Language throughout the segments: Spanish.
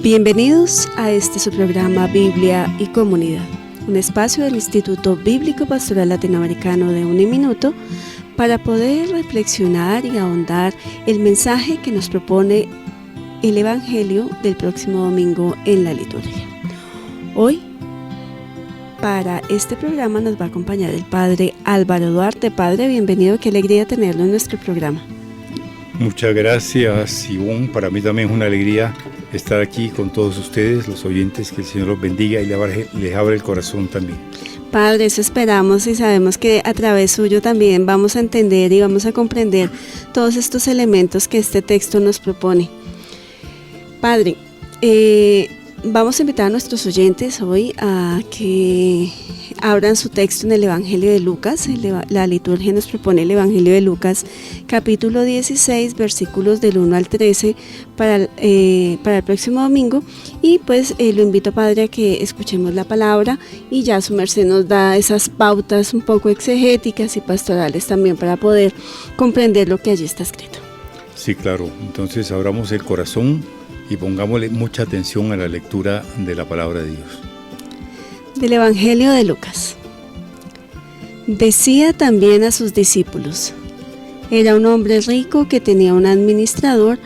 Bienvenidos a este su programa Biblia y Comunidad, un espacio del Instituto Bíblico Pastoral Latinoamericano de Uniminuto para poder reflexionar y ahondar el mensaje que nos propone el Evangelio del próximo domingo en la liturgia. Hoy, para este programa nos va a acompañar el Padre Álvaro Duarte. Padre, bienvenido, qué alegría tenerlo en nuestro programa. Muchas gracias, Ivonne. Para mí también es una alegría estar aquí con todos ustedes, los oyentes, que el Señor los bendiga y les abra el corazón también. Padre, eso esperamos y sabemos que a través suyo también vamos a entender y vamos a comprender todos estos elementos que este texto nos propone. Padre, vamos a invitar a nuestros oyentes hoy a que abran su texto en el Evangelio de Lucas. La liturgia nos propone el Evangelio de Lucas, capítulo 16, versículos del 1 al 13 para el próximo domingo. Y pues lo invito, Padre, a que escuchemos la palabra y ya su merced nos da esas pautas un poco exegéticas y pastorales también para poder comprender lo que allí está escrito. Sí, claro. Entonces abramos el corazón y pongámosle mucha atención a la lectura de la palabra de Dios. Del Evangelio de Lucas. Decía también a sus discípulos: era un hombre rico que tenía un administrador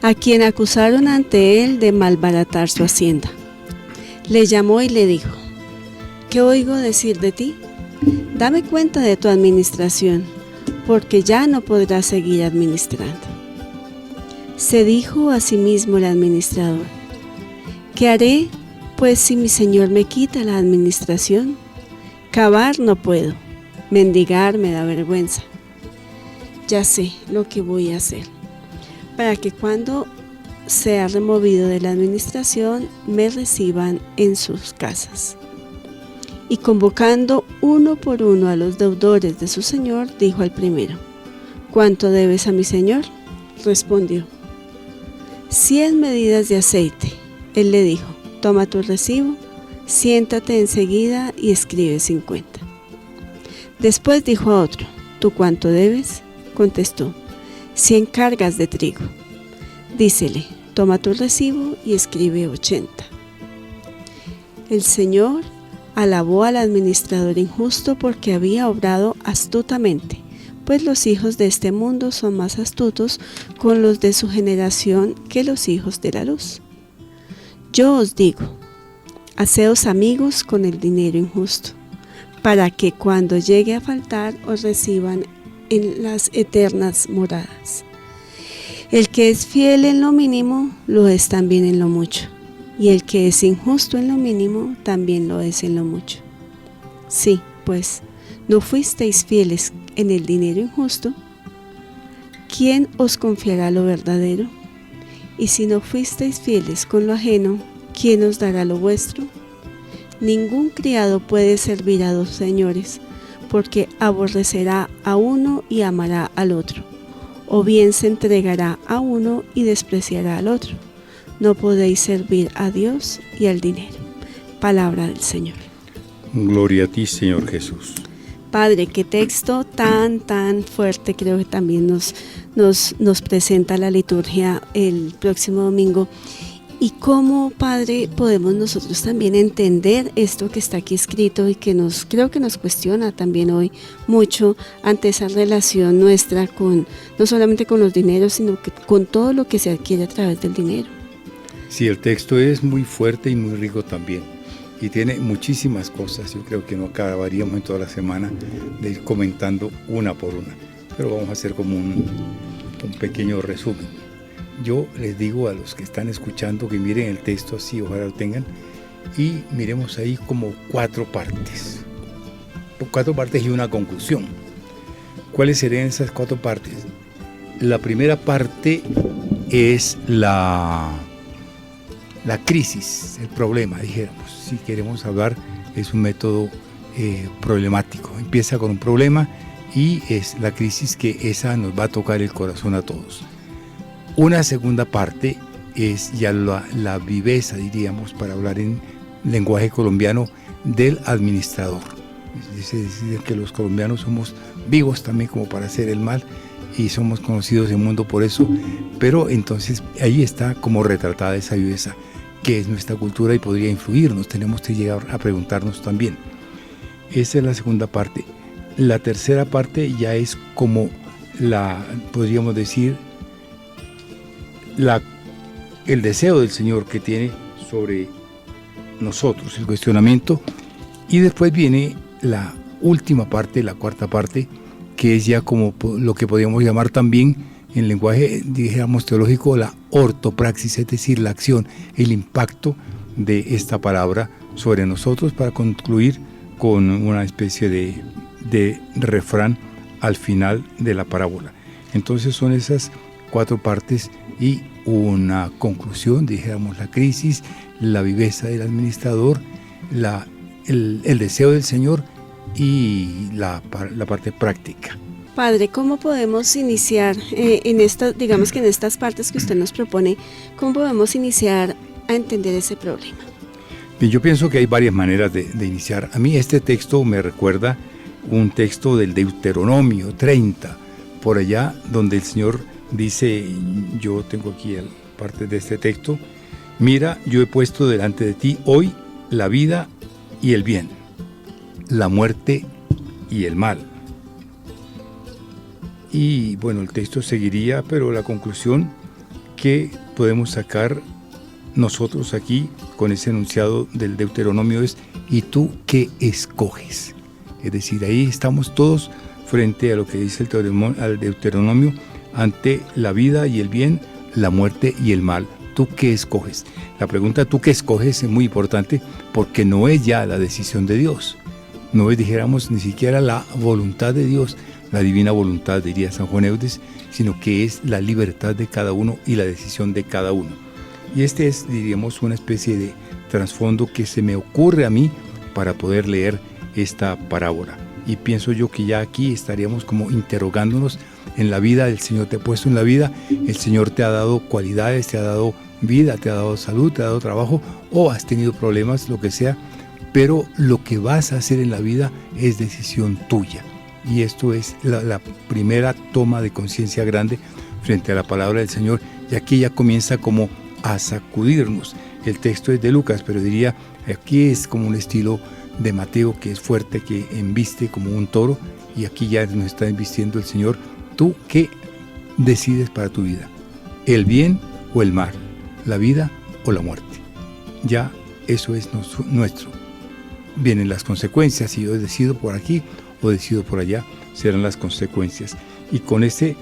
a quien acusaron ante él de malbaratar su hacienda. Le llamó y le dijo: ¿qué oigo decir de ti? Dame cuenta de tu administración, porque ya no podrás seguir administrando. Se dijo a sí mismo el administrador: ¿qué haré, pues, si mi señor me quita la administración? Cavar no puedo, mendigar me da vergüenza. Ya sé lo que voy a hacer, para que cuando sea removido de la administración me reciban en sus casas. Y convocando uno por uno a los deudores de su señor, dijo al primero: ¿cuánto debes a mi señor? Respondió: 100 medidas de aceite. Él le dijo: toma tu recibo, siéntate enseguida y escribe 50. Después dijo a otro: ¿tú cuánto debes? Contestó: 100 cargas de trigo. Dícele: toma tu recibo y escribe 80. El Señor alabó al administrador injusto porque había obrado astutamente, pues los hijos de este mundo son más astutos con los de su generación que los hijos de la luz. Yo os digo, haceos amigos con el dinero injusto, para que cuando llegue a faltar os reciban en las eternas moradas. El que es fiel en lo mínimo, lo es también en lo mucho, y el que es injusto en lo mínimo, también lo es en lo mucho. Sí, pues, ¿no fuisteis fieles en el dinero injusto? ¿Quién os confiará lo verdadero? Y si no fuisteis fieles con lo ajeno, ¿quién os dará lo vuestro? Ningún criado puede servir a dos señores, porque aborrecerá a uno y amará al otro, o bien se entregará a uno y despreciará al otro. No podéis servir a Dios y al dinero. Palabra del Señor. Gloria a ti, Señor Jesús. Padre, qué texto tan fuerte creo que también nos presenta la liturgia el próximo domingo. Y cómo, Padre, podemos nosotros también entender esto que está aquí escrito y que creo que nos cuestiona también hoy mucho ante esa relación nuestra con, no solamente con los dineros, sino que con todo lo que se adquiere a través del dinero. Sí, el texto es muy fuerte y muy rico también. Y tiene muchísimas cosas. Yo creo que no acabaríamos en toda la semana de ir comentando una por una. Pero vamos a hacer como un pequeño resumen. Yo les digo a los que están escuchando que miren el texto así, ojalá lo tengan, y miremos ahí como 4 partes. 4 partes y una conclusión. ¿Cuáles serían esas 4 partes? La primera parte es la crisis, el problema, dijéramos. Si queremos hablar, es un método problemático. Empieza con un problema y es la crisis que esa nos va a tocar el corazón a todos. Una segunda parte es ya la viveza, diríamos, para hablar en lenguaje colombiano, del administrador. Es decir, que los colombianos somos vivos también como para hacer el mal y somos conocidos en el mundo por eso, pero entonces ahí está como retratada esa viveza. qué es nuestra cultura y podría influirnos. Tenemos que llegar a preguntarnos también. Esa es la segunda parte. La tercera parte ya es como podríamos decir, el deseo del Señor que tiene sobre nosotros, el cuestionamiento. Y después viene la última parte, la cuarta parte, que es ya como lo que podríamos llamar también en lenguaje, dijéramos, teológico, la ortopraxis, es decir, la acción, el impacto de esta palabra sobre nosotros, para concluir con una especie de refrán al final de la parábola. Entonces son esas cuatro partes y una conclusión, dijéramos, la crisis, la viveza del administrador, el deseo del Señor y la parte práctica. Padre, ¿cómo podemos iniciar en estas partes que usted nos propone, cómo podemos iniciar a entender ese problema? Bien, yo pienso que hay varias maneras de iniciar. A mí este texto me recuerda un texto del Deuteronomio 30, por allá donde el Señor dice, yo tengo aquí parte de este texto: mira, yo he puesto delante de ti hoy la vida y el bien, la muerte y el mal. Y bueno, el texto seguiría, pero la conclusión que podemos sacar nosotros aquí con ese enunciado del Deuteronomio es: ¿y tú qué escoges? Es decir, ahí estamos todos frente a lo que dice el Deuteronomio, ante la vida y el bien, la muerte y el mal. ¿Tú qué escoges? La pregunta ¿tú qué escoges? Es muy importante, porque no es ya la decisión de Dios. No es, dijéramos, ni siquiera la voluntad de Dios, la divina voluntad, diría San Juan Eudes, sino que es la libertad de cada uno y la decisión de cada uno. Y este es, diríamos, una especie de trasfondo que se me ocurre a mí para poder leer esta parábola. Y pienso yo que ya aquí estaríamos como interrogándonos en la vida. El Señor te ha puesto en la vida, el Señor te ha dado cualidades, te ha dado vida, te ha dado salud, te ha dado trabajo, o has tenido problemas, lo que sea, pero lo que vas a hacer en la vida es decisión tuya. Y esto es la primera toma de conciencia grande frente a la palabra del Señor, y aquí ya comienza como a sacudirnos. El texto es de Lucas, pero diría, aquí es como un estilo de Mateo, que es fuerte, que embiste como un toro, y aquí ya nos está embistiendo el Señor. ¿Tú qué decides para tu vida? ¿El bien o el mal? ¿La vida o la muerte? Ya eso es nuestro. Vienen las consecuencias, si yo decido por aquí o decido por allá, serán las consecuencias. Y con este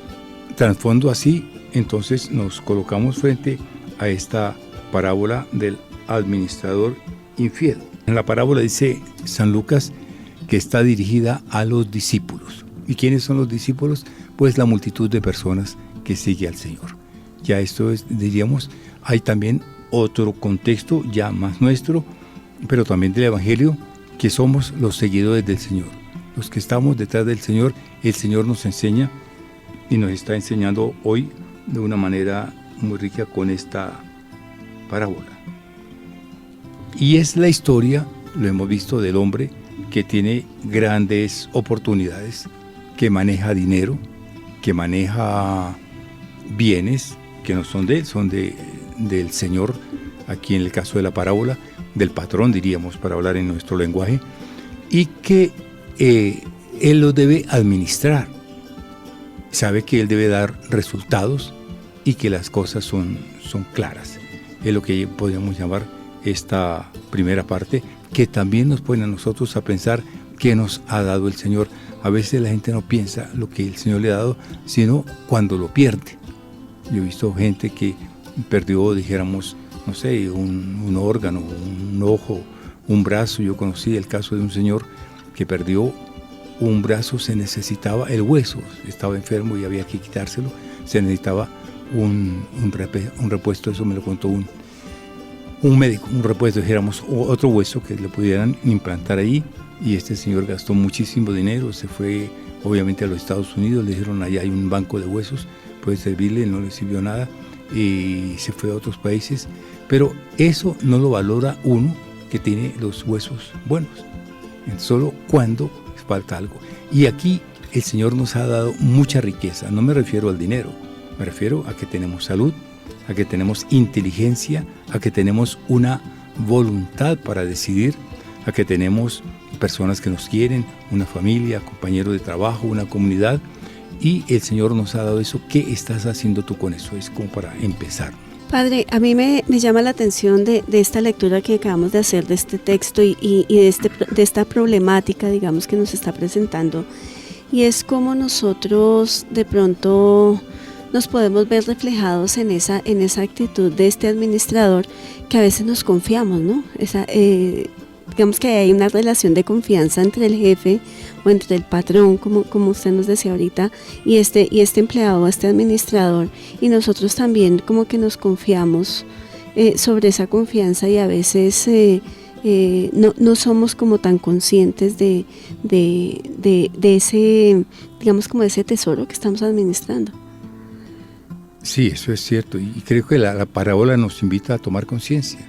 trasfondo así, entonces nos colocamos frente a esta parábola del administrador infiel. En la parábola dice San Lucas que está dirigida a los discípulos. ¿Y quiénes son los discípulos? Pues la multitud de personas que sigue al Señor. Ya esto es, diríamos, hay también otro contexto ya más nuestro, pero también del Evangelio, que somos los seguidores del Señor. Los que estamos detrás del Señor, el Señor nos enseña y nos está enseñando hoy de una manera muy rica con esta parábola. Y es la historia, lo hemos visto, del hombre que tiene grandes oportunidades, que maneja dinero, que maneja bienes que no son de él, son del Señor, aquí en el caso de la parábola, del patrón, diríamos, para hablar en nuestro lenguaje, y que él lo debe administrar. Sabe que él debe dar resultados y que las cosas son claras. Es lo que podríamos llamar esta primera parte, que también nos pone a nosotros a pensar qué nos ha dado el Señor. A veces la gente no piensa lo que el Señor le ha dado, sino cuando lo pierde. Yo he visto gente que perdió, dijéramos, no sé, un órgano, un ojo, un brazo. Yo conocí el caso de un señor que perdió un brazo, se necesitaba el hueso, estaba enfermo y había que quitárselo, se necesitaba un repuesto, eso me lo contó un médico, un repuesto, dijéramos, otro hueso que le pudieran implantar ahí, y este señor gastó muchísimo dinero, se fue obviamente a los Estados Unidos, le dijeron allá hay un banco de huesos, puede servirle, no le sirvió nada, y se fue a otros países, pero eso no lo valora uno que tiene los huesos buenos, solo cuando falta algo. Y aquí el Señor nos ha dado mucha riqueza, no me refiero al dinero, me refiero a que tenemos salud, a que tenemos inteligencia, a que tenemos una voluntad para decidir, a que tenemos personas que nos quieren, una familia, compañeros de trabajo, una comunidad, y el Señor nos ha dado eso. ¿Qué estás haciendo tú con eso? Es como para empezar. Padre, a mí me llama la atención de esta lectura que acabamos de hacer de este texto y de esta problemática, digamos, que nos está presentando, y es cómo nosotros de pronto nos podemos ver reflejados en esa actitud de este administrador, que a veces nos confiamos, ¿no? Digamos que hay una relación de confianza entre el jefe o entre el patrón, como usted nos decía ahorita, y este empleado, este administrador, y nosotros también como que nos confiamos sobre esa confianza, y a veces no somos como tan conscientes de ese, digamos, como de ese tesoro que estamos administrando. Sí, eso es cierto, y creo que la parábola nos invita a tomar conciencia.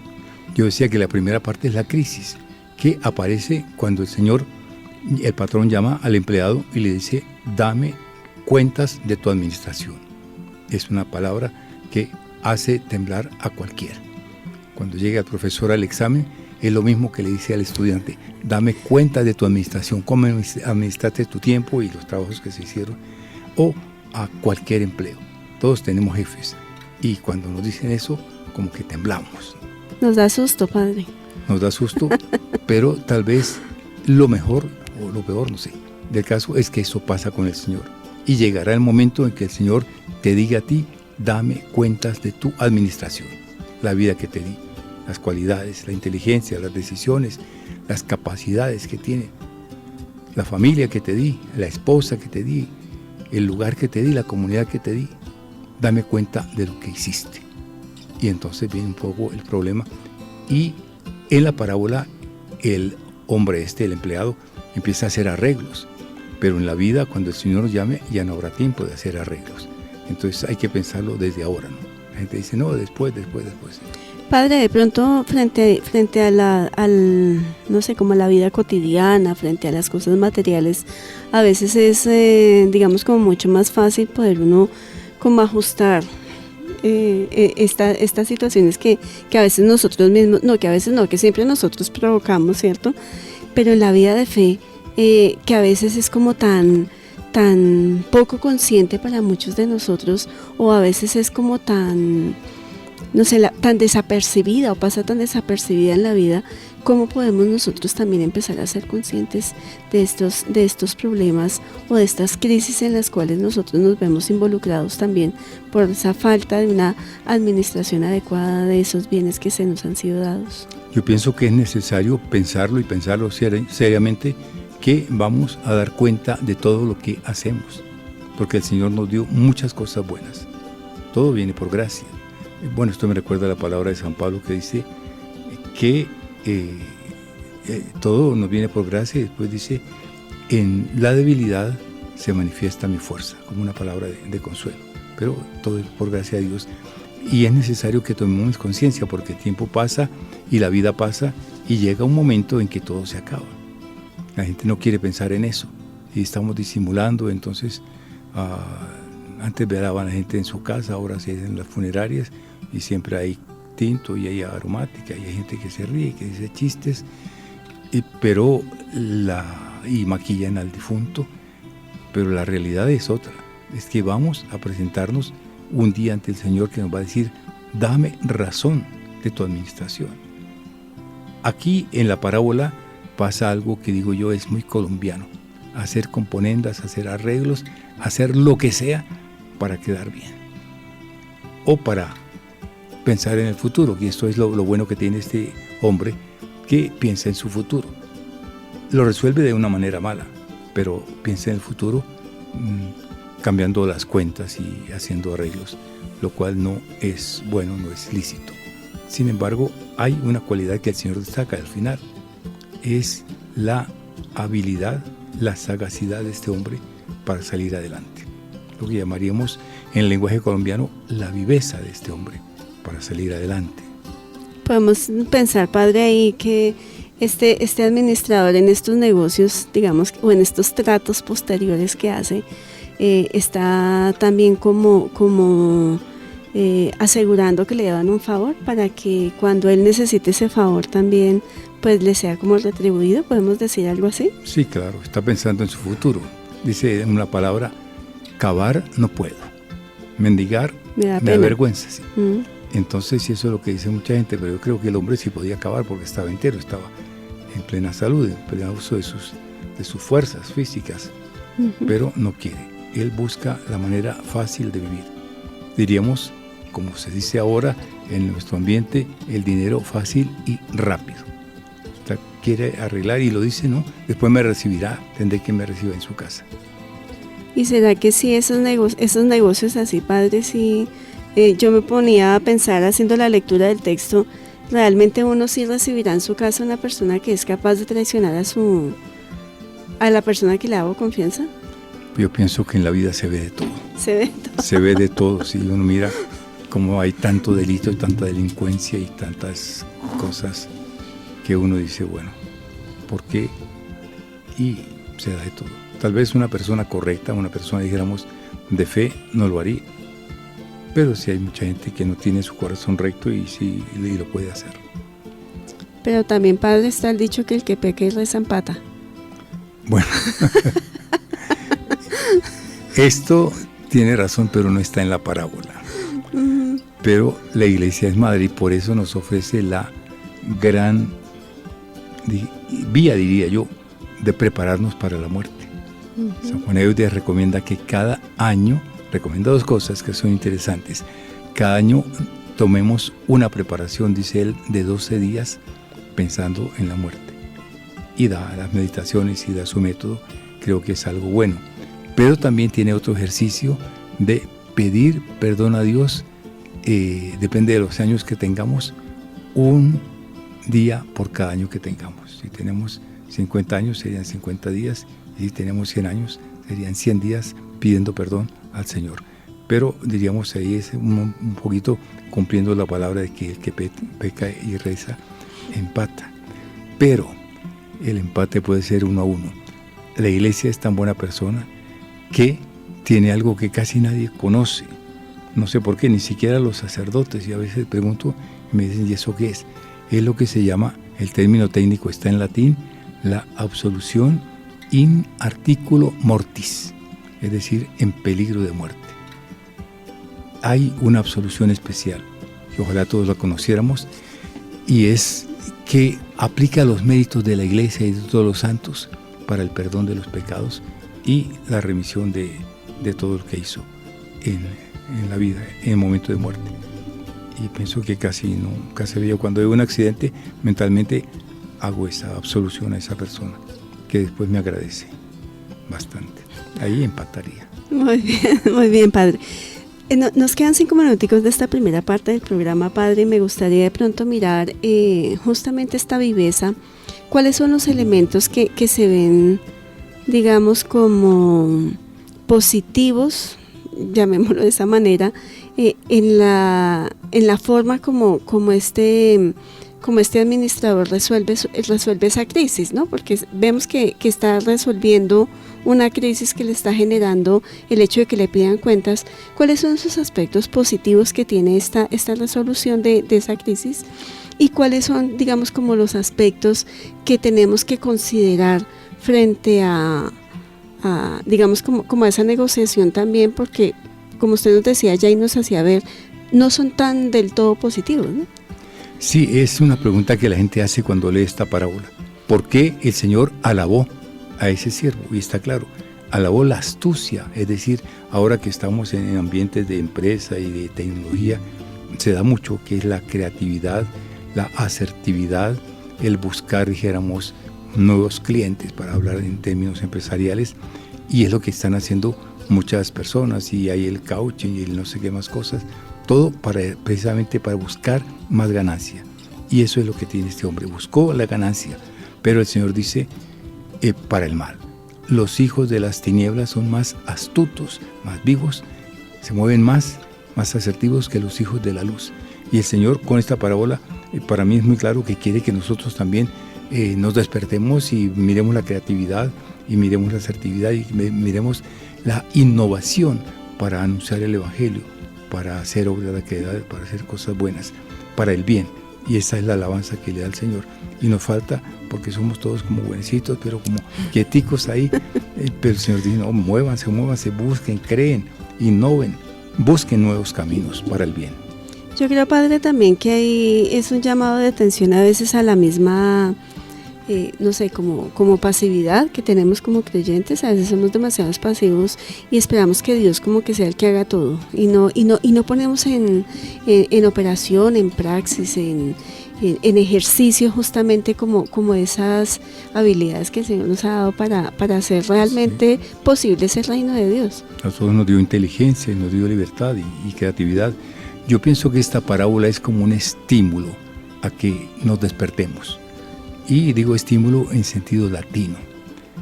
Yo decía que la primera parte es la crisis, que aparece cuando el patrón llama al empleado y le dice: dame cuentas de tu administración. Es una palabra que hace temblar a cualquiera. Cuando llega el profesor al examen, es lo mismo que le dice al estudiante: dame cuenta de tu administración, cómo administraste tu tiempo y los trabajos que se hicieron, o a cualquier empleo. Todos tenemos jefes, y cuando nos dicen eso, como que temblamos. Nos da susto, Padre. Nos da susto, pero tal vez lo mejor o lo peor, no sé, del caso es que eso pasa con el Señor. Y llegará el momento en que el Señor te diga a ti: dame cuentas de tu administración, la vida que te di, las cualidades, la inteligencia, las decisiones, las capacidades que tiene, la familia que te di, la esposa que te di, el lugar que te di, la comunidad que te di. Dame cuenta de lo que hiciste. Y entonces viene un poco el problema. Y en la parábola, el hombre el empleado, empieza a hacer arreglos. Pero en la vida, cuando el Señor nos llame, ya no habrá tiempo de hacer arreglos. Entonces hay que pensarlo desde ahora, ¿no? La gente dice: no, después. Padre, de pronto frente a no sé, como la vida cotidiana, frente a las cosas materiales, a veces es, digamos, como mucho más fácil poder uno como ajustar estas situaciones que a veces nosotros mismos, que siempre nosotros provocamos, ¿cierto? Pero en la vida de fe, que a veces es como tan poco consciente para muchos de nosotros, o a veces es como tan, no sé, tan desapercibida, o pasa tan desapercibida en la vida. ¿Cómo podemos nosotros también empezar a ser conscientes de estos problemas o de estas crisis en las cuales nosotros nos vemos involucrados también por esa falta de una administración adecuada de esos bienes que se nos han sido dados? Yo pienso que es necesario pensarlo, y pensarlo seriamente, que vamos a dar cuenta de todo lo que hacemos, porque el Señor nos dio muchas cosas buenas. Todo viene por gracia. Bueno, esto me recuerda la palabra de San Pablo, que dice que todo nos viene por gracia, y después dice: en la debilidad se manifiesta mi fuerza, como una palabra de consuelo. Pero todo es por gracia de Dios, y es necesario que tomemos conciencia, porque el tiempo pasa y la vida pasa, y llega un momento en que todo se acaba. La gente no quiere pensar en eso, y estamos disimulando. Entonces antes velaban a la gente en su casa, ahora se hacen las funerarias, y siempre hay tinto y hay aromática, y hay gente que se ríe, que dice chistes, pero y maquillan al difunto. Pero la realidad es otra, es que vamos a presentarnos un día ante el Señor, que nos va a decir: dame razón de tu administración. Aquí en la parábola pasa algo que, digo yo, es muy colombiano: hacer componendas, hacer arreglos, hacer lo que sea para quedar bien, o para pensar en el futuro. Y esto es lo bueno que tiene este hombre, que piensa en su futuro. Lo resuelve de una manera mala, pero piensa en el futuro, cambiando las cuentas y haciendo arreglos, lo cual no es bueno, no es lícito. Sin embargo, hay una cualidad que el Señor destaca al final: es la habilidad, la sagacidad de este hombre para salir adelante. Lo que llamaríamos en el lenguaje colombiano la viveza de este hombre para salir adelante. Podemos pensar, Padre, ahí que este administrador en estos negocios, digamos, o en estos tratos posteriores que hace, está también como asegurando que le daban un favor para que cuando él necesite ese favor también pues le sea como retribuido, ¿podemos decir algo así? Sí, claro, está pensando en su futuro. Dice una palabra, cavar no puedo, mendigar me da vergüenza. Sí. Entonces, sí, eso es lo que dice mucha gente, pero yo creo que el hombre sí podía cavar porque estaba entero, estaba en plena salud, en pleno uso de sus fuerzas físicas, pero no quiere. Él busca la manera fácil de vivir. Diríamos, como se dice ahora en nuestro ambiente, el dinero fácil y rápido. O sea, quiere arreglar y lo dice, ¿no? Después me recibirá, tendré que me reciba en su casa. ¿Y será que sí esos negocios así, padre, sí? Yo me ponía a pensar haciendo la lectura del texto, ¿realmente uno sí recibirá en su casa una persona que es capaz de traicionar a la persona que le hago confianza? Yo pienso que en la vida se ve de todo. Se ve de todo. Se ve de todo, si uno mira cómo hay tanto delito y tanta delincuencia y tantas cosas que uno dice, bueno, ¿por qué? Y se da de todo. Tal vez una persona correcta, una persona, dijéramos, de fe, no lo haría. Pero sí hay mucha gente que no tiene su corazón recto y sí y lo puede hacer. Pero también, padre, está el dicho que el que peca y reza empata. Bueno, esto tiene razón, pero no está en la parábola. Pero la iglesia es madre y por eso nos ofrece la gran vía, diría yo, de prepararnos para la muerte. San Juan Eudes recomienda que cada año, recomienda dos cosas que son interesantes. Cada año tomemos una preparación, dice él, de 12 días pensando en la muerte. Y da las meditaciones y da su método, creo que es algo bueno. Pero también tiene otro ejercicio de pedir perdón a Dios, depende de los años que tengamos, un día por cada año que tengamos. Si tenemos 50 años serían 50 días, y si tenemos 100 años serían 100 días pidiendo perdón al Señor. Pero diríamos ahí es un poquito cumpliendo la palabra de que el que peca y reza empata. Pero el empate puede ser 1-1. La iglesia es tan buena persona que tiene algo que casi nadie conoce. No sé por qué, ni siquiera los sacerdotes. Y a veces pregunto y me dicen, ¿y eso qué es? Es lo que se llama, el término técnico está en latín, la absolución in articulo mortis, es decir, en peligro de muerte. Hay una absolución especial, que ojalá todos la conociéramos, y es que aplica los méritos de la iglesia y de todos los santos para el perdón de los pecados y la remisión de todo lo que hizo en la vida, en el momento de muerte. Y pienso que casi nunca se veía. Cuando hay un accidente, mentalmente hago esa absolución a esa persona, que después me agradece bastante. Ahí empataría. Muy bien, padre. Nos quedan 5 minuticos de esta primera parte del programa, padre. Me gustaría de pronto mirar justamente esta viveza. ¿Cuáles son los elementos que se ven, digamos, como positivos, llamémoslo de esa manera, en la forma como este administrador resuelve esa crisis, ¿no? Porque vemos que está resolviendo una crisis que le está generando el hecho de que le pidan cuentas. ¿Cuáles son esos aspectos positivos que tiene esta resolución de esa crisis? ¿Y cuáles son, digamos, como los aspectos que tenemos que considerar frente a digamos, como a esa negociación también? Porque, como usted nos decía ya y nos hacía ver, no son tan del todo positivos, ¿no? Sí, es una pregunta que la gente hace cuando lee esta parábola. ¿Por qué el Señor alabó a ese siervo? Y está claro, alabó la astucia, es decir, ahora que estamos en ambientes de empresa y de tecnología, se da mucho, que es la creatividad, la asertividad, el buscar, dijéramos, nuevos clientes, para hablar en términos empresariales, y es lo que están haciendo muchas personas, y hay el coaching y el no sé qué más cosas, todo precisamente para buscar más ganancia. Y eso es lo que tiene este hombre, buscó la ganancia, pero el Señor dice, para el mal. Los hijos de las tinieblas son más astutos, más vivos, se mueven más asertivos que los hijos de la luz. Y el Señor con esta parábola, para mí es muy claro que quiere que nosotros también nos despertemos y miremos la creatividad y miremos la asertividad y miremos la innovación para anunciar el Evangelio. para hacer obras de caridad, para hacer cosas buenas, para el bien. Y esa es la alabanza que le da el Señor. Y nos falta, porque somos todos como buenecitos, pero como quieticos ahí. Pero el Señor dice, no, muévanse, busquen, creen, innoven, busquen nuevos caminos para el bien. Yo creo, Padre, también que ahí es un llamado de atención a veces a la misma, no sé, como pasividad que tenemos como creyentes. A veces somos demasiados pasivos y esperamos que Dios como que sea el que haga todo. Y no ponemos en operación, en praxis, en ejercicio justamente como esas habilidades que el Señor nos ha dado para hacer realmente posible ese reino de Dios. A todos nos dio inteligencia, nos dio libertad y creatividad. Yo pienso que esta parábola es como un estímulo a que nos despertemos. Y digo estímulo en sentido latino.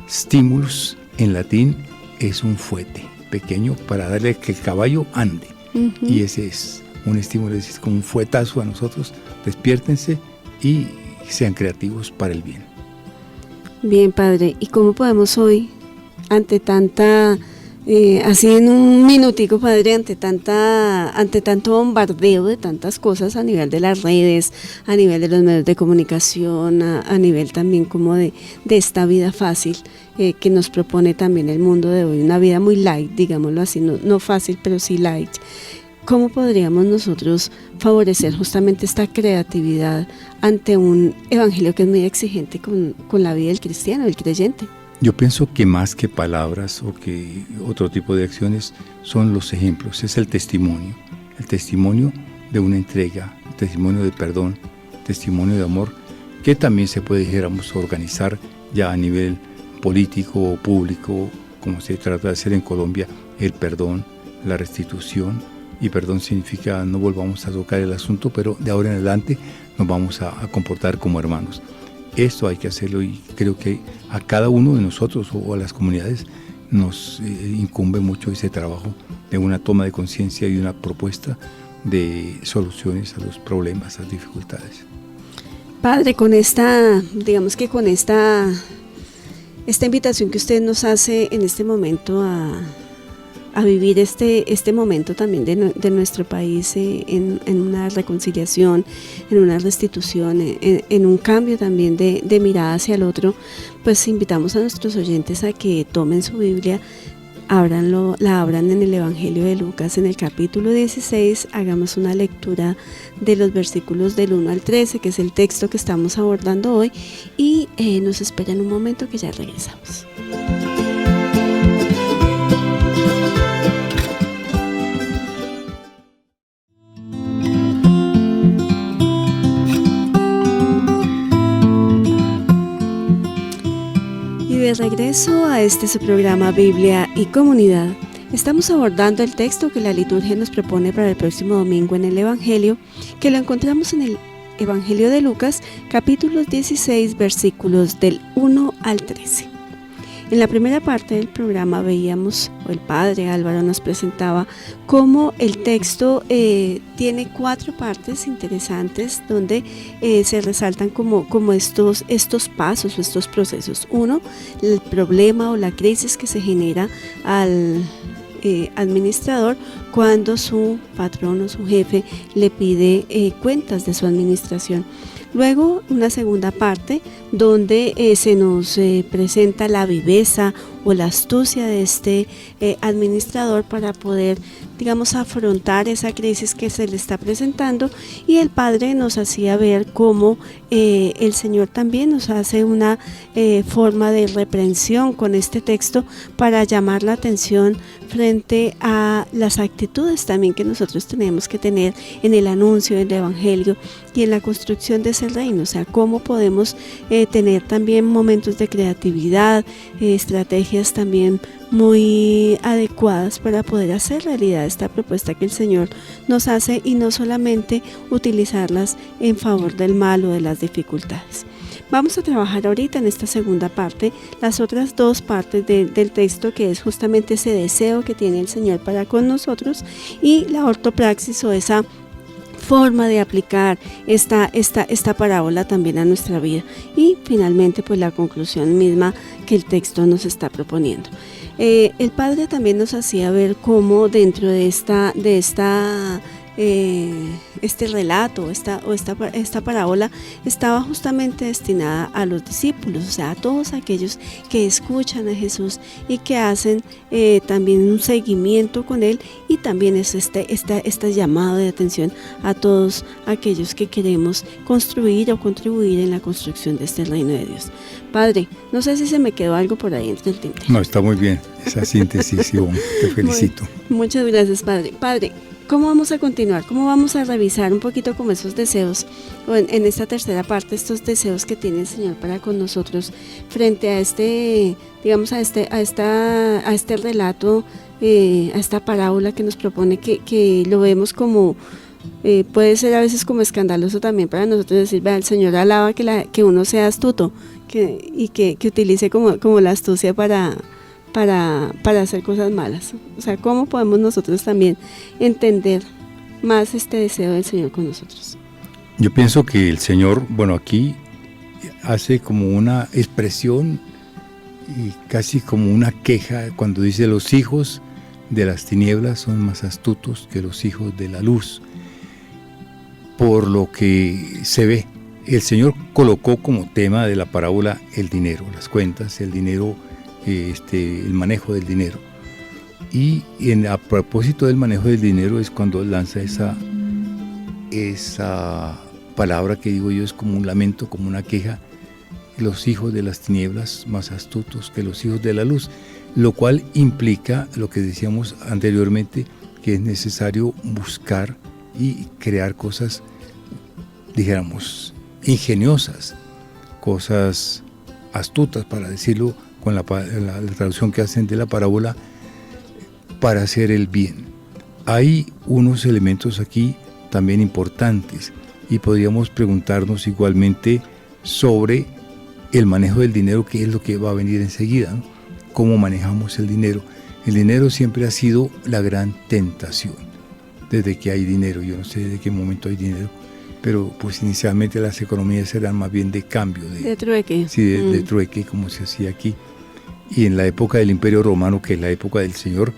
Stimulus en latín es un fuete pequeño para darle que el caballo ande. Y ese es un estímulo, es como un fuetazo a nosotros. Despiértense y sean creativos para el bien. Bien, Padre, ¿y cómo podemos hoy, ante tanta, así en un minutico, Padre, ante tanto bombardeo de tantas cosas a nivel de las redes, a nivel de los medios de comunicación, a nivel también como de esta vida fácil que nos propone también el mundo de hoy, una vida muy light, digámoslo así, no fácil, pero sí light? ¿Cómo podríamos nosotros favorecer justamente esta creatividad ante un evangelio que es muy exigente con la vida del cristiano, del creyente? Yo pienso que más que palabras o que otro tipo de acciones son los ejemplos, es el testimonio de una entrega, el testimonio de perdón, testimonio de amor, que también se puede, dijéramos, organizar ya a nivel político o público, como se trata de hacer en Colombia, el perdón, la restitución. Y perdón significa no volvamos a tocar el asunto, pero de ahora en adelante nos vamos a comportar como hermanos. Esto hay que hacerlo y creo que a cada uno de nosotros o a las comunidades nos incumbe mucho ese trabajo de una toma de conciencia y una propuesta de soluciones a los problemas, a las dificultades. Padre, con esta invitación que usted nos hace en este momento a vivir este momento también de nuestro país en una reconciliación, en una restitución, en un cambio también de mirada hacia el otro, pues invitamos a nuestros oyentes a que tomen su Biblia, la abran en el Evangelio de Lucas, en el capítulo 16, hagamos una lectura de los versículos del 1 al 13, que es el texto que estamos abordando hoy, y nos espera en un momento que ya regresamos. De regreso a su programa Biblia y Comunidad, estamos abordando el texto que la liturgia nos propone para el próximo domingo en el Evangelio, que lo encontramos en el Evangelio de Lucas, capítulos 16, versículos del 1 al 13. En la primera parte del programa veíamos, o el padre Álvaro nos presentaba, cómo el texto tiene 4 partes interesantes donde se resaltan como estos pasos o estos procesos. 1, el problema o la crisis que se genera al administrador cuando su patrón o su jefe le pide cuentas de su administración. Luego, una segunda parte donde se nos presenta la viveza o la astucia de este administrador para poder, digamos, afrontar esa crisis que se le está presentando, y el padre nos hacía ver cómo el Señor también nos hace una forma de reprensión con este texto para llamar la atención frente a las actitudes también que nosotros tenemos que tener en el anuncio del Evangelio y en la construcción de ese reino. O sea, cómo podemos tener también momentos de creatividad, estrategias también muy adecuadas para poder hacer realidad esta propuesta que el Señor nos hace, y no solamente utilizarlas en favor del mal o de las dificultades. Vamos a trabajar ahorita en esta segunda parte las otras 2 partes del texto, que es justamente ese deseo que tiene el Señor para con nosotros, y la ortopraxis o esa forma de aplicar esta parábola también a nuestra vida. Y finalmente, pues la conclusión misma que el texto nos está proponiendo. El Padre también nos hacía ver cómo dentro de este relato, esta parábola estaba justamente destinada a los discípulos, o sea, a todos aquellos que escuchan a Jesús y que hacen también un seguimiento con Él, y también es este llamado de atención a todos aquellos que queremos construir o contribuir en la construcción de este reino de Dios. Padre, no sé si se me quedó algo por ahí entre el tintero. No, está muy bien esa síntesis, Ivonne, te felicito. Muchas gracias, Padre. Padre, ¿cómo vamos a continuar? ¿Cómo vamos a revisar un poquito como esos deseos, o en esta tercera parte, estos deseos que tiene el Señor para con nosotros frente a este relato, a esta parábola que nos propone, que lo vemos como, puede ser a veces como escandaloso también para nosotros decir, vea, el Señor alaba que uno sea astuto y que utilice como la astucia para hacer cosas malas. O sea, ¿cómo podemos nosotros también entender más este deseo del Señor con nosotros? Yo pienso que el Señor, aquí hace como una expresión y casi como una queja cuando dice: los hijos de las tinieblas son más astutos que los hijos de la luz. Por lo que se ve, el Señor colocó como tema de la parábola el dinero, las cuentas, el dinero, el manejo del dinero. Y a propósito del manejo del dinero es cuando lanza esa palabra que digo yo, es como un lamento, como una queja: los hijos de las tinieblas más astutos que los hijos de la luz, lo cual implica lo que decíamos anteriormente, que es necesario buscar y crear cosas, dijéramos, ingeniosas, cosas astutas, para decirlo con la traducción que hacen de la parábola, para hacer el bien. Hay unos elementos aquí también importantes, y podríamos preguntarnos igualmente sobre el manejo del dinero, que es lo que va a venir enseguida, ¿no? ¿Cómo manejamos el dinero? El dinero siempre ha sido la gran tentación, desde que hay dinero. Yo no sé desde qué momento hay dinero, pero pues inicialmente las economías eran más bien de cambio, de trueque. Sí, de trueque, como se hacía aquí. Y en la época del Imperio Romano, que es la época del Señor,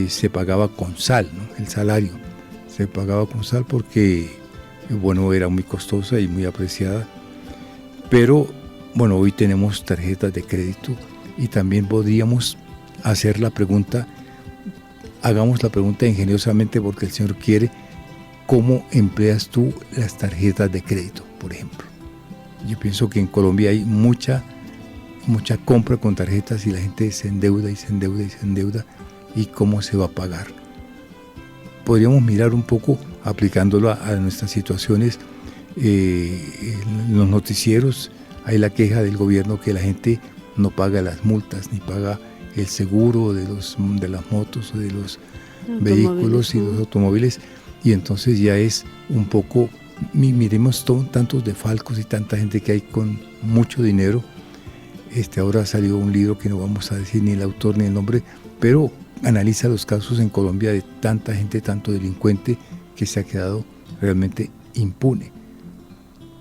se pagaba con sal, ¿no? El salario se pagaba con sal porque, era muy costosa y muy apreciada. Pero, hoy tenemos tarjetas de crédito, y también podríamos hacer la pregunta, hagamos la pregunta ingeniosamente, porque el Señor quiere: ¿cómo empleas tú las tarjetas de crédito, por ejemplo? Yo pienso que en Colombia hay mucha compra con tarjetas, y la gente se endeuda y se endeuda y se endeuda, y cómo se va a pagar. Podríamos mirar un poco, aplicándolo a nuestras situaciones. En los noticieros hay la queja del gobierno que la gente no paga las multas, ni paga el seguro de las motos o de los vehículos y los automóviles, y entonces ya es un poco, miremos tantos defalcos y tanta gente que hay con mucho dinero. Ahora salió un libro que no vamos a decir ni el autor ni el nombre, pero analiza los casos en Colombia de tanta gente, tanto delincuente, que se ha quedado realmente impune.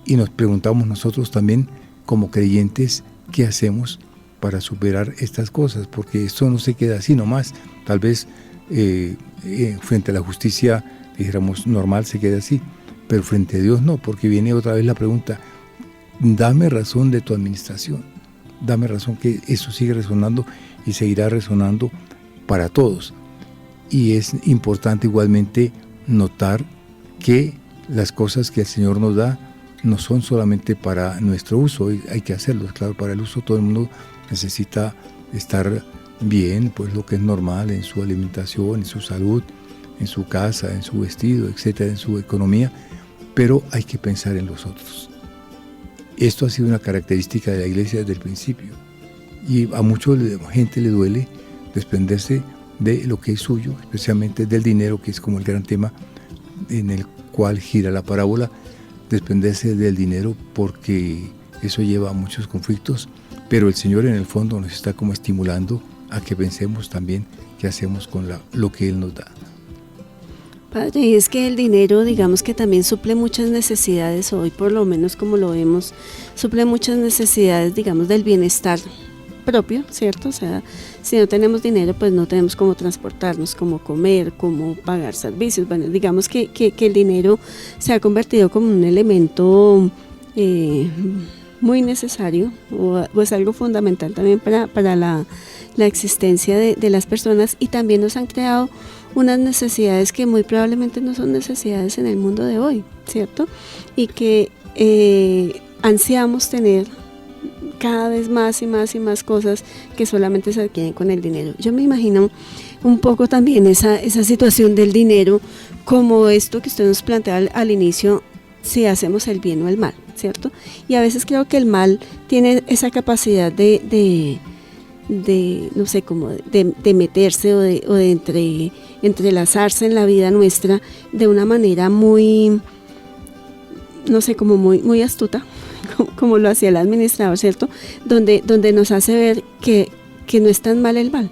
Y nos preguntamos nosotros también, como creyentes, ¿qué hacemos para superar estas cosas? Porque esto no se queda así nomás. Tal vez frente a la justicia, dijéramos, normal, se queda así, pero frente a Dios no, porque viene otra vez la pregunta: dame razón de tu administración, dame razón, que eso sigue resonando y seguirá resonando para todos. Y es importante igualmente notar que las cosas que el Señor nos da no son solamente para nuestro uso, hay que hacerlo, claro, para el uso. Todo el mundo necesita estar bien, pues lo que es normal en su alimentación, en su salud, en su casa, en su vestido, etcétera, en su economía, pero hay que pensar en los otros. Esto ha sido una característica de la iglesia desde el principio, y a mucha gente le duele desprenderse de lo que es suyo, especialmente del dinero, que es como el gran tema en el cual gira la parábola. Desprenderse del dinero, porque eso lleva a muchos conflictos, pero el Señor en el fondo nos está como estimulando a que pensemos también qué hacemos con lo que Él nos da. Padre, y es que el dinero, digamos que también suple muchas necesidades hoy, por lo menos como lo vemos, suple muchas necesidades, digamos, del bienestar propio, ¿cierto? O sea, si no tenemos dinero, pues no tenemos cómo transportarnos, cómo comer, cómo pagar servicios. Bueno, digamos que el dinero se ha convertido como un elemento muy necesario o es algo fundamental también para la existencia de las personas, y también nos han creado unas necesidades que muy probablemente no son necesidades en el mundo de hoy, ¿cierto? Y que ansiamos tener cada vez más y más y más cosas que solamente se adquieren con el dinero. Yo me imagino un poco también esa situación del dinero como esto que usted nos plantea al inicio, si hacemos el bien o el mal, ¿cierto? Y a veces creo que el mal tiene esa capacidad de no sé, como de meterse o de entrelazarse en la vida nuestra de una manera muy, no sé, como muy astuta, como lo hacía el administrador, ¿cierto? Donde nos hace ver que no es tan mal el mal,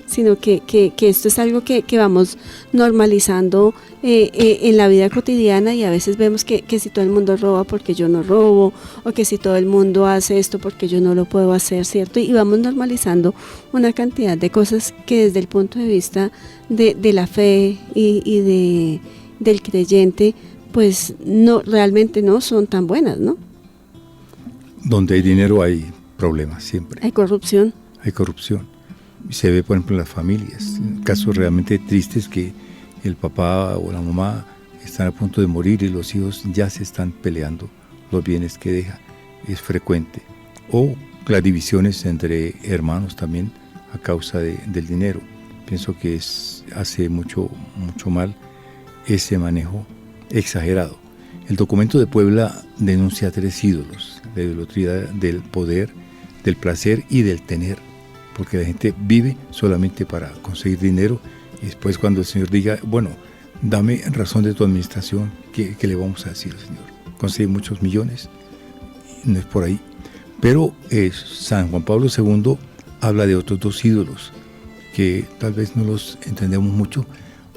sino que esto es algo que vamos normalizando en la vida cotidiana, y a veces vemos que si todo el mundo roba porque yo no robo, o que si todo el mundo hace esto porque yo no lo puedo hacer, ¿cierto? Y vamos normalizando una cantidad de cosas que desde el punto de vista de la fe y del creyente, pues no, realmente no son tan buenas, ¿no? Donde hay dinero hay problemas siempre. Hay corrupción. Hay corrupción. Se ve, por ejemplo, en las familias, casos realmente tristes que el papá o la mamá están a punto de morir y los hijos ya se están peleando los bienes que deja. Es frecuente. O las divisiones entre hermanos también a causa del dinero. Pienso que hace mucho mal ese manejo exagerado. El documento de Puebla denuncia 3 ídolos: la idolatría del poder, del placer y del tener, porque la gente vive solamente para conseguir dinero, y después cuando el Señor diga, bueno, dame razón de tu administración, ¿qué le vamos a decir al Señor? Conseguir muchos millones, no es por ahí. Pero San Juan Pablo II habla de otros 2 ídolos que tal vez no los entendemos mucho.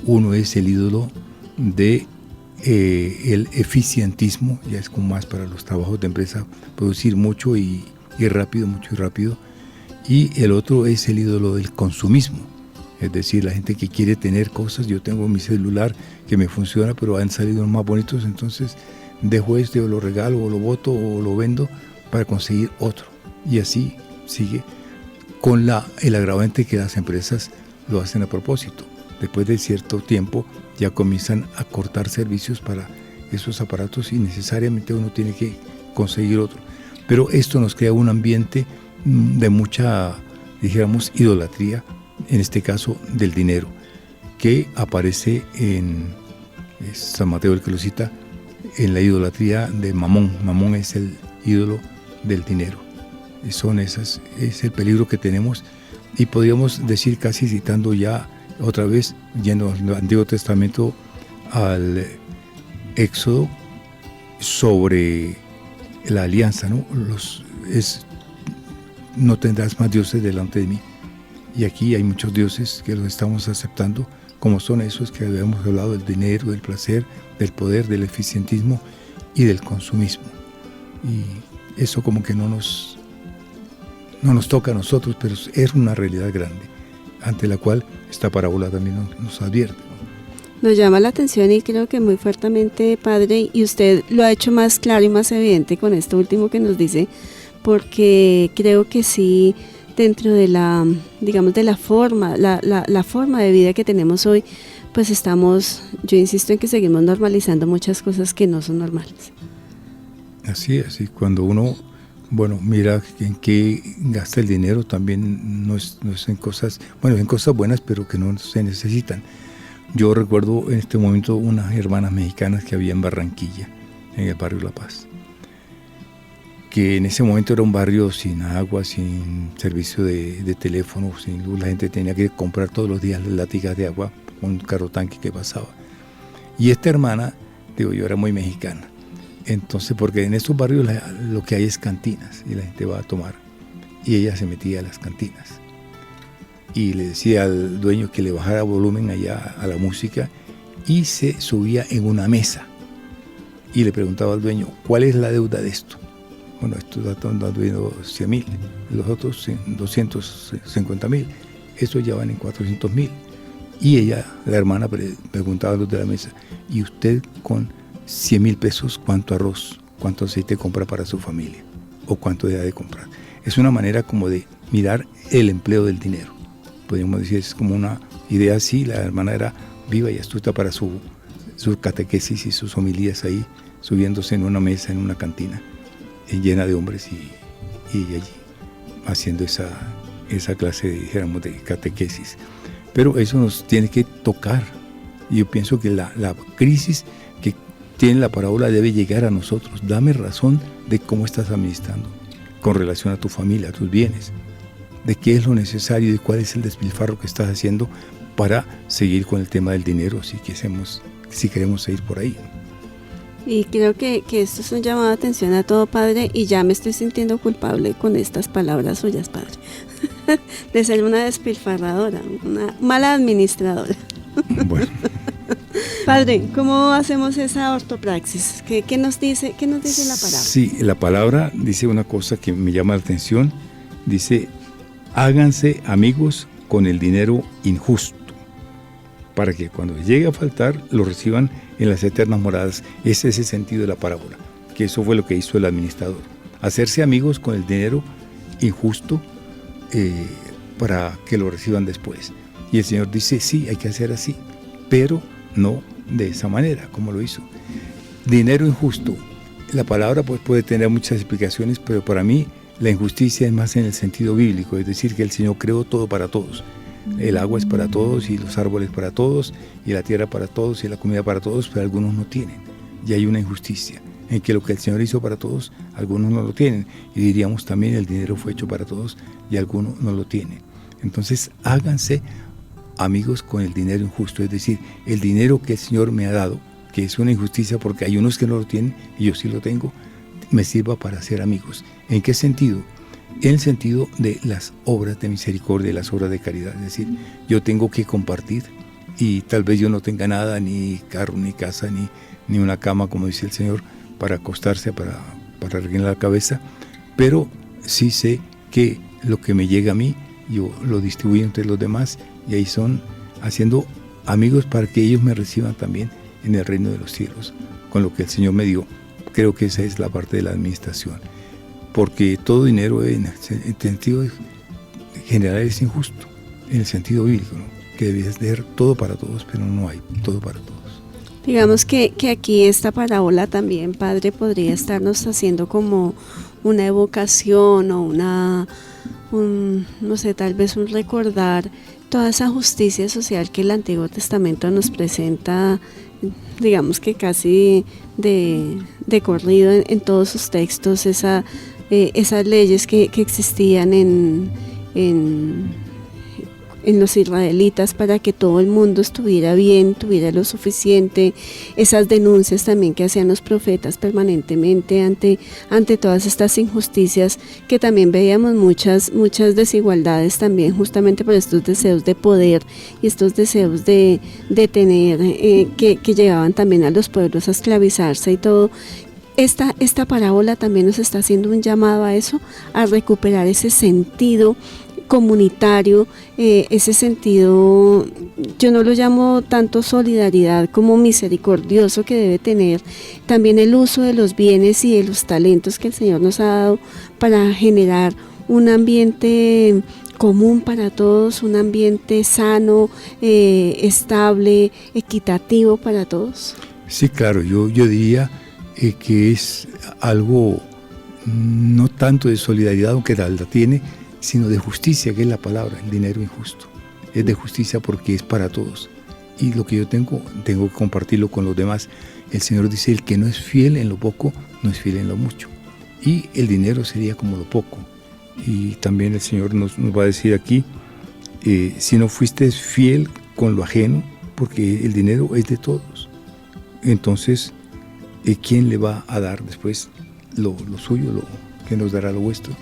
Uno es el ídolo de el eficientismo, ya es como más para los trabajos de empresa, producir mucho y rápido, mucho y rápido. Y el otro es el ídolo del consumismo, es decir, la gente que quiere tener cosas. Yo tengo mi celular que me funciona, pero han salido más bonitos, entonces dejo este o lo regalo o lo boto o lo vendo para conseguir otro. Y así sigue, con el agravante que las empresas lo hacen a propósito. Después de cierto tiempo ya comienzan a cortar servicios para esos aparatos y necesariamente uno tiene que conseguir otro. Pero esto nos crea un ambiente de mucha, dijéramos, idolatría, en este caso del dinero, que aparece en San Mateo el que lo cita, en la idolatría de Mamón. Mamón es el ídolo del dinero. Es el peligro que tenemos, y podríamos decir, casi citando ya otra vez, yendo al Antiguo Testamento, al Éxodo, sobre la alianza, ¿no? No tendrás más dioses delante de mí. Y aquí hay muchos dioses que los estamos aceptando, como son esos que habíamos hablado: del dinero, del placer, del poder, del eficientismo y del consumismo. Y eso como que no nos toca a nosotros, pero es una realidad grande, ante la cual esta parábola también nos advierte. Nos llama la atención, y creo que muy fuertemente, Padre, y usted lo ha hecho más claro y más evidente con esto último que nos dice, porque creo que sí, dentro de la, digamos, de la forma de vida que tenemos hoy, pues yo insisto en que seguimos normalizando muchas cosas que no son normales. Así es, y cuando uno, mira en qué gasta el dinero, también no es en cosas, en cosas buenas, pero que no se necesitan. Yo recuerdo en este momento unas hermanas mexicanas que había en Barranquilla, en el barrio La Paz, que en ese momento era un barrio sin agua, sin servicio de teléfono, sin luz. La gente tenía que comprar todos los días látigas de agua con un carro tanque que pasaba. Y esta hermana, yo era muy mexicana. Entonces, porque en estos barrios lo que hay es cantinas y la gente va a tomar. Y ella se metía a las cantinas. Y le decía al dueño que le bajara volumen allá a la música, y se subía en una mesa y le preguntaba al dueño, ¿cuál es la deuda de esto? Bueno, estos están dando 100.000, los otros 250.000, estos ya van en 400.000. Y ella, la hermana, preguntaba a los de la mesa, ¿y usted con 100.000 pesos cuánto arroz, cuánto aceite compra para su familia? ¿O cuánto debe de comprar? Es una manera como de mirar el empleo del dinero. Podríamos decir, es como una idea así. La hermana era viva y astuta para su catequesis y sus homilías ahí, subiéndose en una mesa, en una cantina, llena de hombres y allí haciendo esa clase, dijéramos, de catequesis. Pero eso nos tiene que tocar. Y yo pienso que la crisis que tiene la parábola debe llegar a nosotros. Dame razón de cómo estás administrando con relación a tu familia, a tus bienes, de qué es lo necesario, de cuál es el despilfarro que estás haciendo para seguir con el tema del dinero, si queremos seguir por ahí. Y creo que esto es un llamado de atención a todo padre, y ya me estoy sintiendo culpable con estas palabras suyas, padre, de ser una despilfarradora, una mala administradora. Bueno. Padre, ¿cómo hacemos esa ortopraxis? ¿Qué nos dice la palabra? Sí, la palabra dice una cosa que me llama la atención. Dice, háganse amigos con el dinero injusto, para que cuando llegue a faltar lo reciban en las eternas moradas. Ese es el sentido de la parábola, que eso fue lo que hizo el administrador. Hacerse amigos con el dinero injusto para que lo reciban después. Y el Señor dice, sí, hay que hacer así, pero no de esa manera, como lo hizo. Dinero injusto. La palabra pues puede tener muchas explicaciones, pero para mí la injusticia es más en el sentido bíblico, es decir, que el Señor creó todo para todos. El agua es para todos, y los árboles para todos, y la tierra para todos, y la comida para todos, pero algunos no tienen. Y hay una injusticia en que lo que el Señor hizo para todos, algunos no lo tienen. Y diríamos también, el dinero fue hecho para todos, y algunos no lo tienen. Entonces, háganse amigos con el dinero injusto, es decir, el dinero que el Señor me ha dado, que es una injusticia porque hay unos que no lo tienen y yo sí lo tengo, me sirva para ser amigos. ¿En qué sentido? En el sentido de las obras de misericordia, las obras de caridad. Es decir, yo tengo que compartir, y tal vez yo no tenga nada, ni carro, ni casa, ni una cama, como dice el Señor, para acostarse, para erguir la cabeza, pero sí sé que lo que me llega a mí, yo lo distribuyo entre los demás, y ahí son haciendo amigos para que ellos me reciban también en el reino de los cielos, con lo que el Señor me dio. Creo que esa es la parte de la administración, porque todo dinero en el sentido general es injusto, en el sentido bíblico, ¿no? Que debe ser todo para todos, pero no hay todo para todos. Digamos que aquí esta parábola también, Padre, podría estarnos haciendo como una evocación o no sé, tal vez un recordar toda esa justicia social que el Antiguo Testamento nos presenta, digamos que casi de corrido en todos sus textos, esas leyes que existían en los israelitas para que todo el mundo estuviera bien, tuviera lo suficiente, esas denuncias también que hacían los profetas permanentemente ante todas estas injusticias, que también veíamos muchas desigualdades también, justamente por estos deseos de poder y estos deseos de tener, que llevaban también a los pueblos a esclavizarse y todo. Esta parábola también nos está haciendo un llamado a eso, a recuperar ese sentido comunitario, ese sentido, yo no lo llamo tanto solidaridad como misericordioso, que debe tener también el uso de los bienes y de los talentos que el Señor nos ha dado para generar un ambiente común para todos, un ambiente sano, estable, equitativo para todos. Sí, claro, yo diría que es algo no tanto de solidaridad, aunque la tiene, sino de justicia, que es la palabra. El dinero injusto es de justicia porque es para todos, y lo que yo tengo que compartirlo con los demás. El Señor dice, el que no es fiel en lo poco, no es fiel en lo mucho, y el dinero sería como lo poco. Y también el Señor nos va a decir aquí, si no fuiste fiel con lo ajeno, porque el dinero es de todos, entonces ¿quién le va a dar después lo suyo? ¿Quién nos dará lo vuestro?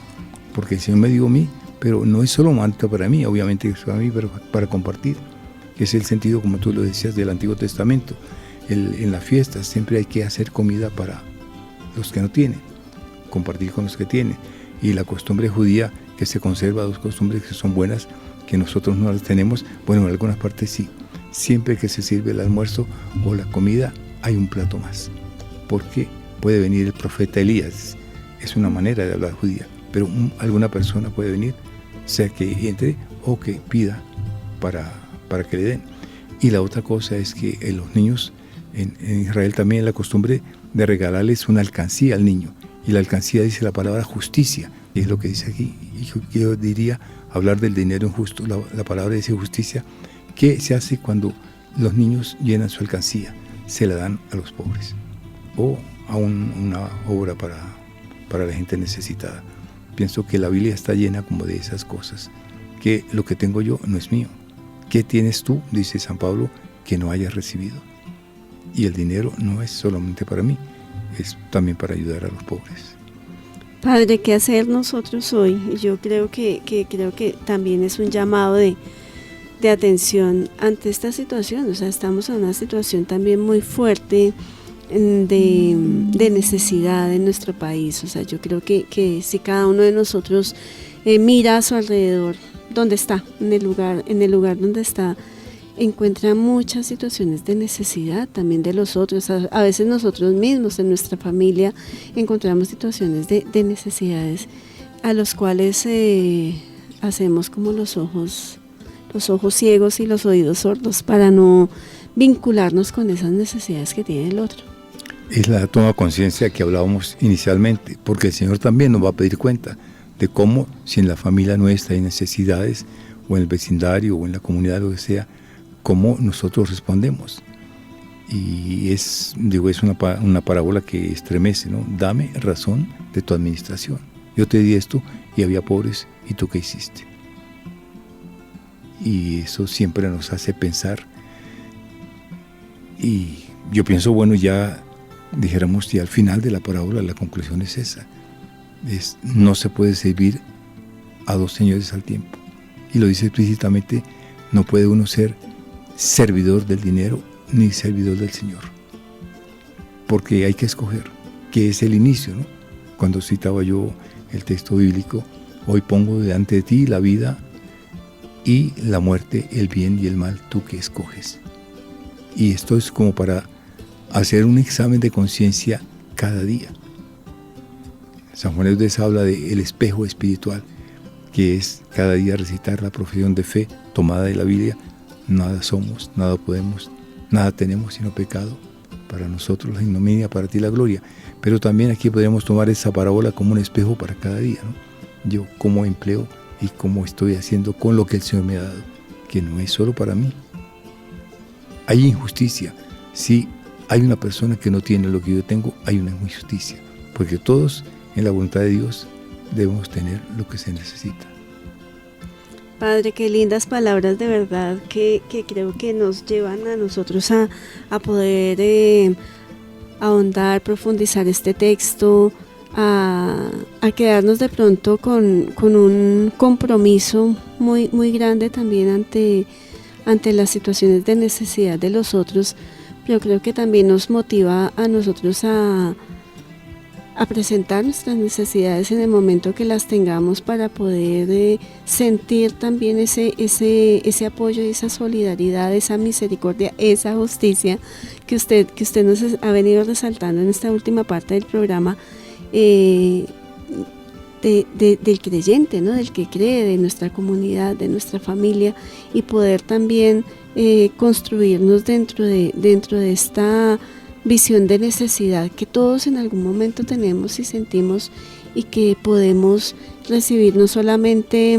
Porque el Señor me dio a mí, pero no es solo manto para mí, obviamente es para mí, pero para compartir. que es el sentido, como tú lo decías, del Antiguo Testamento. En las fiestas siempre hay que hacer comida para los que no tienen, compartir con los que tienen. Y la costumbre judía que se conserva, dos costumbres que son buenas, que nosotros no las tenemos, bueno, en algunas partes sí. Siempre que se sirve el almuerzo o la comida, hay un plato más. Porque puede venir el profeta Elías, es una manera de hablar judía, pero alguna persona puede venir, sea que entre o que pida para que le den. Y la otra cosa es que los niños, en Israel también la costumbre de regalarles una alcancía al niño, y la alcancía dice la palabra justicia, y es lo que dice aquí. Y yo diría, hablar del dinero injusto, la palabra dice justicia. ¿Qué se hace cuando los niños llenan su alcancía? Se la dan a los pobres o a una obra para la gente necesitada. Pienso que la Biblia está llena como de esas cosas, que lo que tengo yo no es mío. ¿Qué tienes tú, dice San Pablo, que no hayas recibido? Y el dinero no es solamente para mí, es también para ayudar a los pobres. Padre, ¿qué hacer nosotros hoy? Yo creo que también es un llamado de atención ante esta situación. O sea, estamos en una situación también muy fuerte de necesidad en nuestro país. O sea, yo creo que si cada uno de nosotros mira a su alrededor, donde está, en el lugar donde está, encuentra muchas situaciones de necesidad también de los otros. A veces nosotros mismos en nuestra familia encontramos situaciones de necesidades a los cuales hacemos como los ojos ciegos y los oídos sordos para no vincularnos con esas necesidades que tiene el otro. Es la toma de conciencia que hablábamos inicialmente, porque el Señor también nos va a pedir cuenta de cómo, si en la familia nuestra hay necesidades, o en el vecindario, o en la comunidad, lo que sea, cómo nosotros respondemos. Y es una parábola que estremece, ¿no? Dame razón de tu administración. Yo te di esto y había pobres, ¿y tú qué hiciste? Y eso siempre nos hace pensar. Y yo pienso, bueno, ya dijéramos, ya al final de la parábola la conclusión es esa. No se puede servir a dos señores al tiempo. Y lo dice explícitamente, no puede uno ser servidor del dinero ni servidor del Señor. Porque hay que escoger, que es el inicio, ¿no? Cuando citaba yo el texto bíblico, hoy pongo delante de ti la vida y la muerte, el bien y el mal, tú que escoges. Y esto es como para hacer un examen de conciencia cada día. San Juan Eudes habla del espejo espiritual, que es cada día recitar la profesión de fe tomada de la Biblia. Nada somos, nada podemos, nada tenemos sino pecado. Para nosotros la ignominia, para ti la gloria. Pero también aquí podríamos tomar esa parábola como un espejo para cada día, ¿no? Yo cómo empleo y cómo estoy haciendo con lo que el Señor me ha dado, que no es solo para mí. Hay injusticia. Si hay una persona que no tiene lo que yo tengo, hay una injusticia, porque todos en la voluntad de Dios debemos tener lo que se necesita. Padre, qué lindas palabras, de verdad, que creo que nos llevan a nosotros a poder ahondar, profundizar este texto, a quedarnos de pronto con un compromiso muy, muy grande también ante las situaciones de necesidad de los otros. Pero creo que también nos motiva a nosotros a presentar nuestras necesidades en el momento que las tengamos, para poder sentir también ese apoyo y esa solidaridad, esa misericordia, esa justicia que usted nos ha venido resaltando en esta última parte del programa, del creyente, ¿no? Del que cree, de nuestra comunidad, de nuestra familia, y poder también construirnos dentro de esta visión de necesidad que todos en algún momento tenemos y sentimos, y que podemos recibir no solamente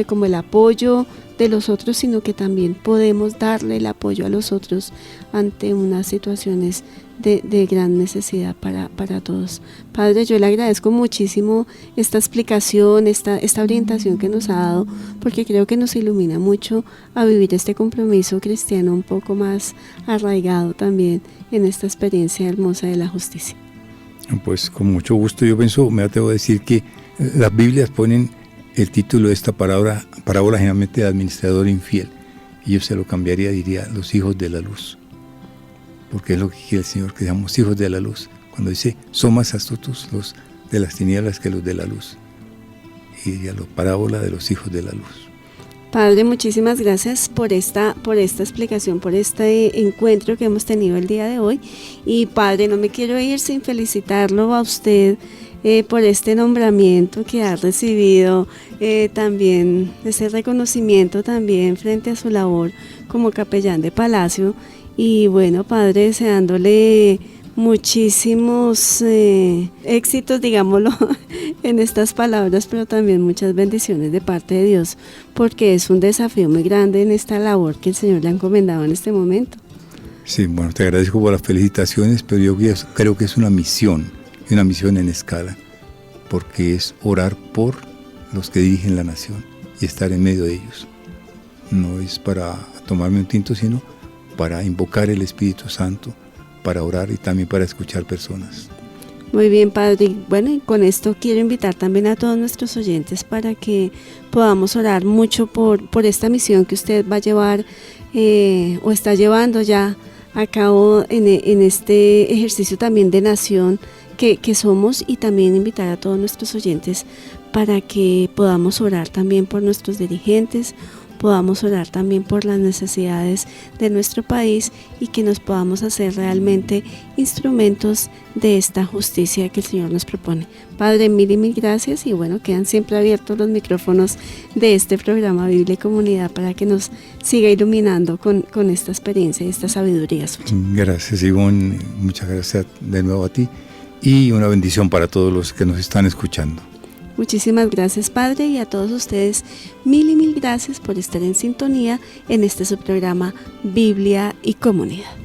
como el apoyo de los otros, sino que también podemos darle el apoyo a los otros ante unas situaciones de gran necesidad para todos. Padre, yo le agradezco muchísimo esta explicación, esta orientación que nos ha dado, porque creo que nos ilumina mucho a vivir este compromiso cristiano un poco más arraigado también en esta experiencia hermosa de la justicia. Pues con mucho gusto. Yo pienso, me atrevo a decir que las Biblias ponen el título de esta parábola generalmente de administrador infiel, y yo se lo cambiaría, diría los hijos de la luz, porque es lo que quiere el Señor, que seamos hijos de la luz. Cuando dice, son más astutos los de las tinieblas que los de la luz, y diría la parábola de los hijos de la luz. Padre, muchísimas gracias por esta explicación, por este encuentro que hemos tenido el día de hoy. Y Padre, no me quiero ir sin felicitarlo a usted por este nombramiento que ha recibido, también ese reconocimiento también frente a su labor como capellán de Palacio. Y bueno, Padre, deseándole muchísimos éxitos, digámoslo, en estas palabras, pero también muchas bendiciones de parte de Dios, porque es un desafío muy grande en esta labor que el Señor le ha encomendado en este momento. Sí, bueno, te agradezco por las felicitaciones, pero yo creo que es una misión en escala, porque es orar por los que dirigen la nación y estar en medio de ellos. No es para tomarme un tinto, sino para invocar el Espíritu Santo, para orar y también para escuchar personas. Muy bien, Padre. Bueno, y con esto quiero invitar también a todos nuestros oyentes para que podamos orar mucho por esta misión que usted va a llevar o está llevando ya a cabo en este ejercicio también de nación que somos, y también invitar a todos nuestros oyentes para que podamos orar también por nuestros dirigentes, podamos orar también por las necesidades de nuestro país y que nos podamos hacer realmente instrumentos de esta justicia que el Señor nos propone. Padre, mil y mil gracias, y bueno, quedan siempre abiertos los micrófonos de este programa Biblia y Comunidad para que nos siga iluminando con esta experiencia y esta sabiduría suya. Gracias, Ivonne, muchas gracias de nuevo a ti y una bendición para todos los que nos están escuchando. Muchísimas gracias, Padre, y a todos ustedes mil y mil gracias por estar en sintonía en este su programa Biblia y Comunidad.